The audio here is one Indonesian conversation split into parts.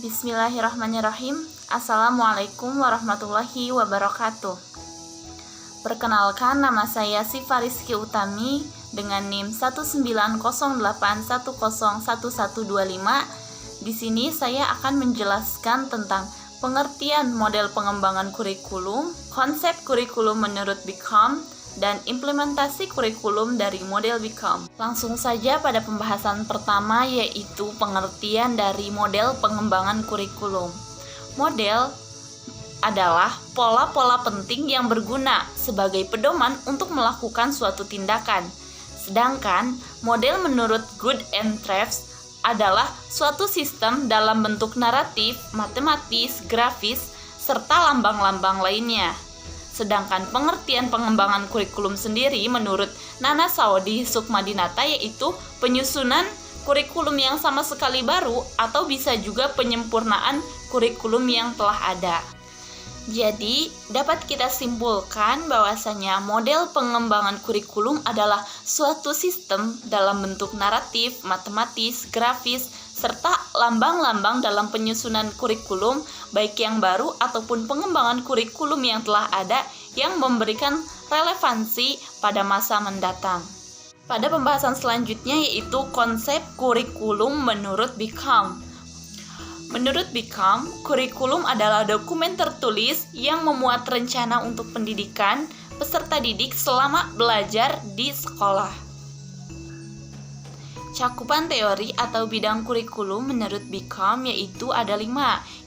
Bismillahirrahmanirrahim. Assalamualaikum warahmatullahi wabarakatuh. Perkenalkan, nama saya Siva Rizky Utami dengan NIM 19081011125. Di sini saya akan menjelaskan tentang pengertian model pengembangan kurikulum, konsep kurikulum menurut Beckham, dan implementasi kurikulum dari model Beckham. Langsung saja pada pembahasan pertama, yaitu pengertian dari model pengembangan kurikulum. Model adalah pola-pola penting yang berguna sebagai pedoman untuk melakukan suatu tindakan. Sedangkan model menurut Good and Traves adalah suatu sistem dalam bentuk naratif, matematis, grafis, serta lambang-lambang lainnya. Sedangkan pengertian pengembangan kurikulum sendiri menurut Nana Saodi Sukmadinata yaitu penyusunan kurikulum yang sama sekali baru atau bisa juga penyempurnaan kurikulum yang telah ada. Jadi, dapat kita simpulkan bahwasanya model pengembangan kurikulum adalah suatu sistem dalam bentuk naratif, matematis, grafis, serta lambang-lambang dalam penyusunan kurikulum, baik yang baru ataupun pengembangan kurikulum yang telah ada yang memberikan relevansi pada masa mendatang. Pada pembahasan selanjutnya yaitu konsep kurikulum menurut Beckham. Menurut Beckham, kurikulum adalah dokumen tertulis yang memuat rencana untuk pendidikan peserta didik selama belajar di sekolah. Cakupan teori atau bidang kurikulum menurut Beckham yaitu ada 5.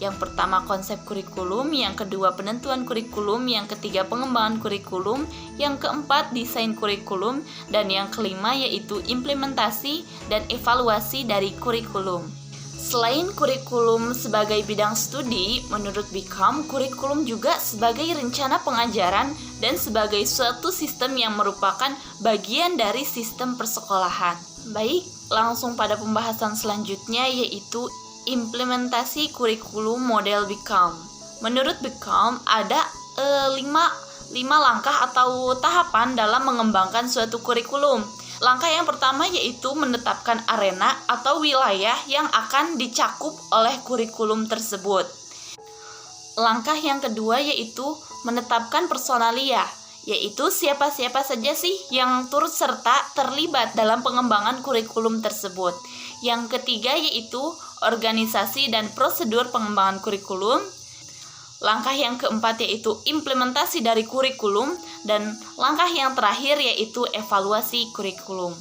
Yang pertama konsep kurikulum, yang kedua penentuan kurikulum, yang ketiga pengembangan kurikulum, yang keempat desain kurikulum, dan yang kelima yaitu implementasi dan evaluasi dari kurikulum. Selain kurikulum sebagai bidang studi, menurut Beckham, kurikulum juga sebagai rencana pengajaran dan sebagai suatu sistem yang merupakan bagian dari sistem persekolahan. Baik, langsung pada pembahasan selanjutnya yaitu implementasi kurikulum model Beckham. Menurut Beckham, ada 5 langkah atau tahapan dalam mengembangkan suatu kurikulum. Langkah yang pertama yaitu menetapkan arena atau wilayah yang akan dicakup oleh kurikulum tersebut. Langkah yang kedua yaitu menetapkan personalia, yaitu siapa-siapa saja sih yang turut serta terlibat dalam pengembangan kurikulum tersebut. Yang ketiga yaitu organisasi dan prosedur pengembangan kurikulum. Langkah yang keempat yaitu implementasi dari kurikulum, dan langkah yang terakhir yaitu evaluasi kurikulum.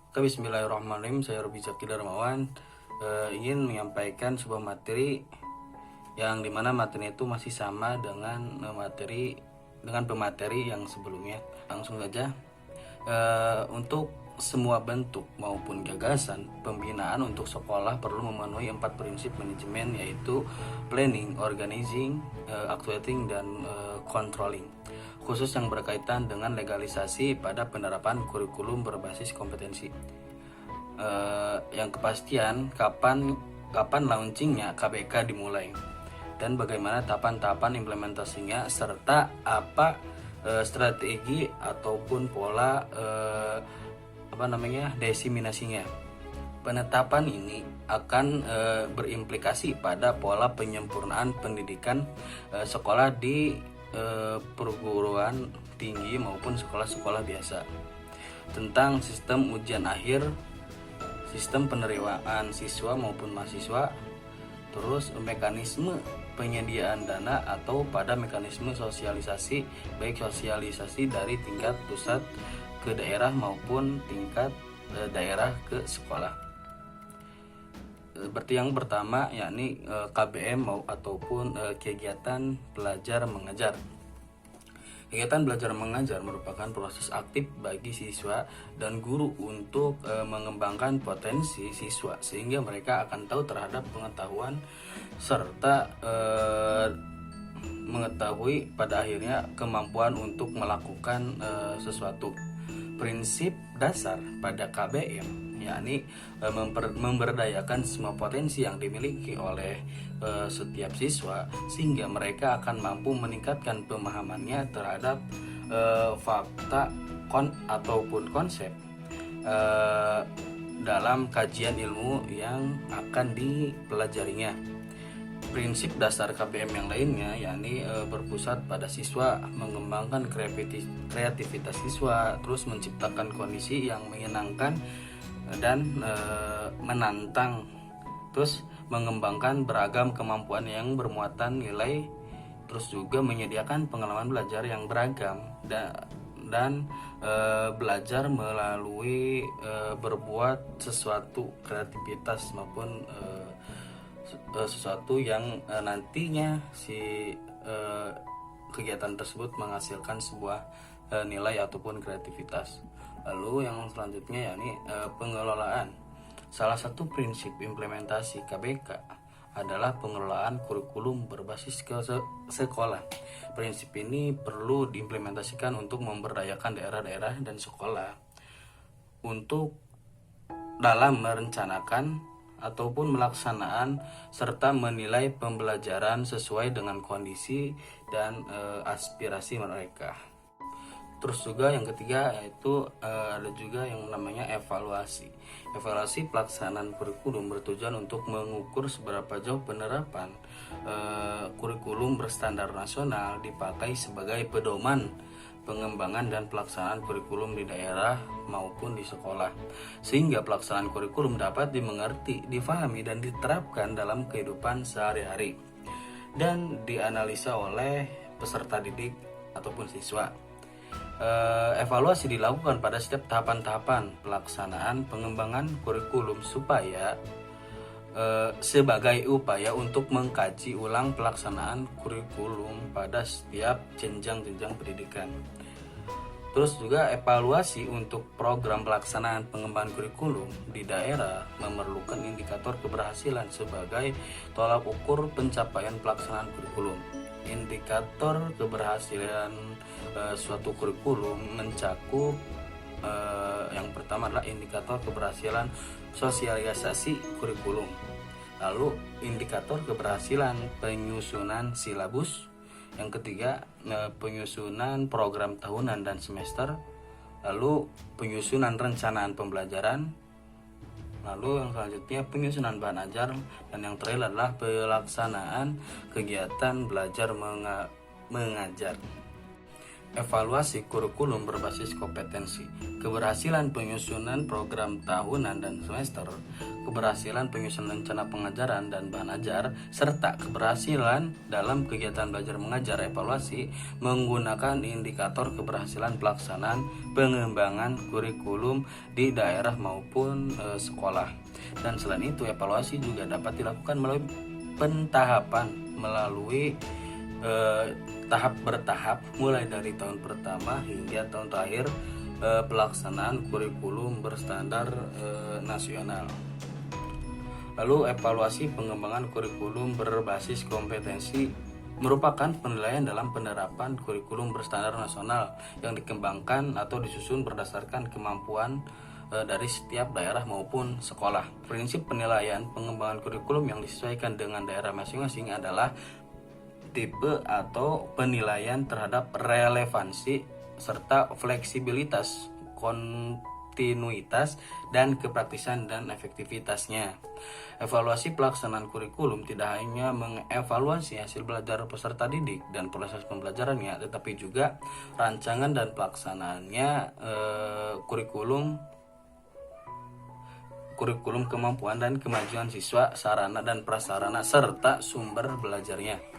Bismillahirrahmanirrahim, saya Robi Zaki Darmawan ingin menyampaikan sebuah materi yang dimana materi itu masih sama dengan pemateri yang sebelumnya. Langsung saja, untuk semua bentuk maupun gagasan pembinaan untuk sekolah perlu memenuhi 4 prinsip manajemen, yaitu planning, organizing, actuating, dan controlling, khusus yang berkaitan dengan legalisasi pada penerapan kurikulum berbasis kompetensi. Yang kepastian kapan launchingnya KBK dimulai dan bagaimana tahapan-tahapan implementasinya, serta apa strategi ataupun pola desiminasinya. Penetapan ini akan berimplikasi pada pola penyempurnaan pendidikan sekolah di perguruan tinggi maupun sekolah-sekolah biasa, tentang sistem ujian akhir, sistem penerimaan siswa maupun mahasiswa, terus mekanisme penyediaan dana atau pada mekanisme sosialisasi, baik sosialisasi dari tingkat pusat ke daerah maupun tingkat daerah ke sekolah. Berarti yang pertama yakni KBM ataupun kegiatan belajar mengajar. Kegiatan belajar mengajar merupakan proses aktif bagi siswa dan guru untuk mengembangkan potensi siswa sehingga mereka akan tahu terhadap pengetahuan serta mengetahui pada akhirnya kemampuan untuk melakukan sesuatu. Prinsip dasar pada KBM yakni memberdayakan semua potensi yang dimiliki oleh setiap siswa sehingga mereka akan mampu meningkatkan pemahamannya terhadap fakta ataupun konsep dalam kajian ilmu yang akan dipelajarinya. Prinsip dasar KBM yang lainnya yakni berpusat pada siswa, mengembangkan kreativitas siswa, terus menciptakan kondisi yang menyenangkan dan menantang, terus mengembangkan beragam kemampuan yang bermuatan nilai, terus juga menyediakan pengalaman belajar yang beragam dan belajar melalui berbuat sesuatu kreativitas maupun sesuatu yang nantinya si kegiatan tersebut menghasilkan sebuah nilai ataupun kreativitas. Lalu yang selanjutnya yakni pengelolaan. Salah satu prinsip implementasi KBK adalah pengelolaan kurikulum berbasis ke sekolah. Prinsip ini perlu diimplementasikan untuk memberdayakan daerah-daerah dan sekolah untuk dalam merencanakan ataupun melaksanaan serta menilai pembelajaran sesuai dengan kondisi dan aspirasi mereka. Terus juga yang ketiga yaitu ada juga yang namanya evaluasi. Evaluasi pelaksanaan kurikulum bertujuan untuk mengukur seberapa jauh penerapan kurikulum berstandar nasional dipakai sebagai pedoman pengembangan dan pelaksanaan kurikulum di daerah maupun di sekolah, sehingga pelaksanaan kurikulum dapat dimengerti, difahami, dan diterapkan dalam kehidupan sehari-hari dan dianalisa oleh peserta didik ataupun siswa. Evaluasi dilakukan pada setiap tahapan-tahapan pelaksanaan pengembangan kurikulum supaya sebagai upaya untuk mengkaji ulang pelaksanaan kurikulum pada setiap jenjang-jenjang pendidikan. Terus juga evaluasi untuk program pelaksanaan pengembangan kurikulum di daerah memerlukan indikator keberhasilan sebagai tolak ukur pencapaian pelaksanaan kurikulum. Indikator keberhasilan suatu kurikulum mencakup yang pertama adalah indikator keberhasilan sosialisasi kurikulum, lalu indikator keberhasilan penyusunan silabus, yang ketiga penyusunan program tahunan dan semester, lalu penyusunan rencanaan pembelajaran, lalu yang selanjutnya penyusunan bahan ajar, dan yang terakhir adalah pelaksanaan kegiatan belajar mengajar. Evaluasi kurikulum berbasis kompetensi, keberhasilan penyusunan program tahunan dan semester, keberhasilan penyusunan rencana pengajaran dan bahan ajar, serta keberhasilan dalam kegiatan belajar mengajar. Evaluasi menggunakan indikator keberhasilan pelaksanaan pengembangan kurikulum di daerah maupun sekolah. Dan selain itu, evaluasi juga dapat dilakukan melalui pentahapan, melalui tahap bertahap mulai dari tahun pertama hingga tahun terakhir pelaksanaan kurikulum berstandar nasional. Lalu evaluasi pengembangan kurikulum berbasis kompetensi merupakan penilaian dalam penerapan kurikulum berstandar nasional yang dikembangkan atau disusun berdasarkan kemampuan dari setiap daerah maupun sekolah. Prinsip penilaian pengembangan kurikulum yang disesuaikan dengan daerah masing-masing adalah tipe atau penilaian terhadap relevansi serta fleksibilitas, kontinuitas, dan kepraktisan dan efektivitasnya. Evaluasi pelaksanaan kurikulum tidak hanya mengevaluasi hasil belajar peserta didik dan proses pembelajarannya, tetapi juga rancangan dan pelaksanaannya kurikulum kemampuan dan kemajuan siswa, sarana dan prasarana, serta sumber belajarnya.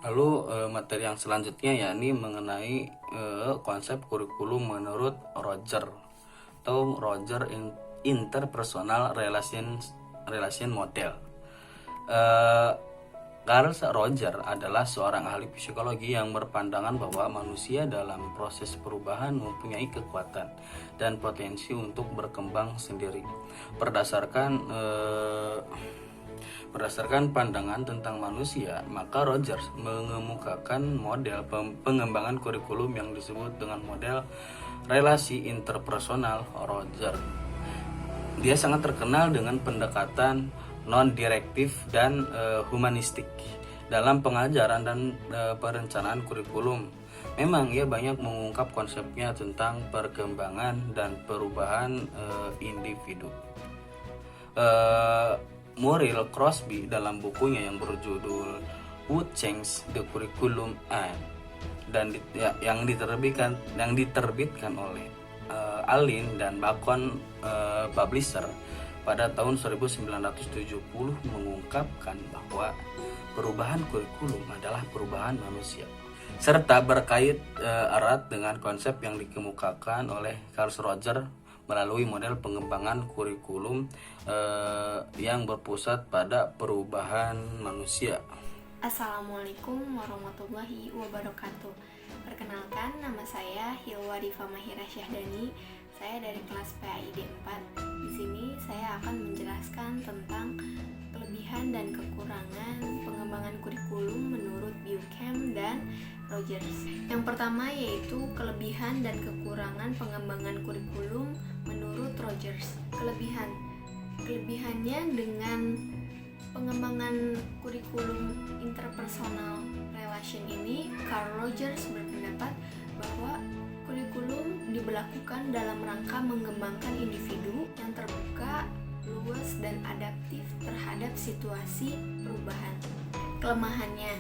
Lalu materi yang selanjutnya yakni mengenai konsep kurikulum menurut Roger atau Roger Interpersonal Relation Model. Carl Roger adalah seorang ahli psikologi yang berpandangan bahwa manusia dalam proses perubahan mempunyai kekuatan dan potensi untuk berkembang sendiri. Berdasarkan pandangan tentang manusia, maka Rogers mengemukakan model pengembangan kurikulum yang disebut dengan model relasi interpersonal Roger. Dia sangat terkenal dengan pendekatan non-direktif dan humanistik dalam pengajaran dan perencanaan kurikulum. Memang ia banyak mengungkap konsepnya tentang perkembangan dan perubahan individu. Muriel Crosby dalam bukunya yang berjudul Who Changed the Curriculum yang diterbitkan oleh Allyn dan Bacon Publisher pada tahun 1970 mengungkapkan bahwa perubahan kurikulum adalah perubahan manusia serta berkait erat dengan konsep yang dikemukakan oleh Carl Rogers melalui model pengembangan kurikulum yang berpusat pada perubahan manusia. Assalamualaikum warahmatullahi wabarakatuh. Perkenalkan, nama saya Hilwa Diva Mahira Syahdani. Saya dari kelas PAID 4. Di sini saya akan menjelaskan tentang kelebihan dan kekurangan pengembangan kurikulum menurut Buchan dan Rogers. Yang pertama yaitu kelebihan dan kekurangan pengembangan kurikulum menurut Rogers. Kelebihannya dengan pengembangan kurikulum interpersonal relation ini, Carl Rogers berpendapat bahwa kurikulum diberlakukan dalam rangka mengembangkan individu yang terbuka, luas, dan adaptif terhadap situasi perubahan. Kelemahannya,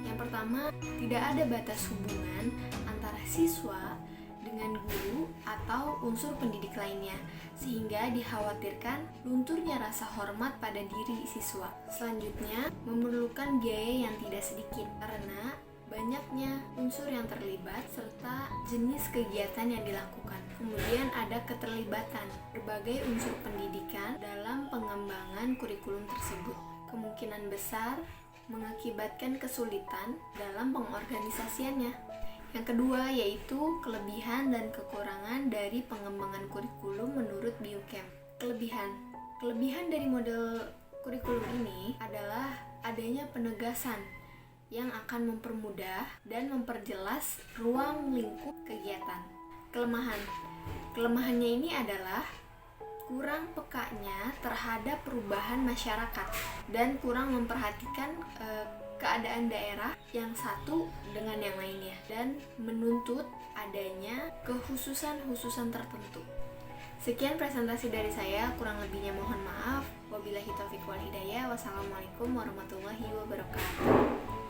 yang pertama, tidak ada batas hubungan antara siswa dengan guru atau unsur pendidik lainnya, sehingga dikhawatirkan lunturnya rasa hormat pada diri siswa. Selanjutnya, memerlukan biaya yang tidak sedikit karena banyaknya unsur yang terlibat serta jenis kegiatan yang dilakukan. Kemudian ada keterlibatan berbagai unsur pendidikan dalam pengembangan kurikulum tersebut. Kemungkinan besar mengakibatkan kesulitan dalam pengorganisasiannya. Yang kedua yaitu kelebihan dan kekurangan dari pengembangan kurikulum menurut Buchan. Kelebihan dari model kurikulum ini adalah adanya penegasan yang akan mempermudah dan memperjelas ruang lingkup kegiatan. Kelemahannya ini adalah kurang pekanya terhadap perubahan masyarakat dan kurang memperhatikan keadaan daerah yang satu dengan yang lainnya dan menuntut adanya kekhususan tertentu. Sekian presentasi dari saya, kurang lebihnya mohon maaf. Wabillahi taufiq wal hidayah. Wassalamualaikum warahmatullahi wabarakatuh.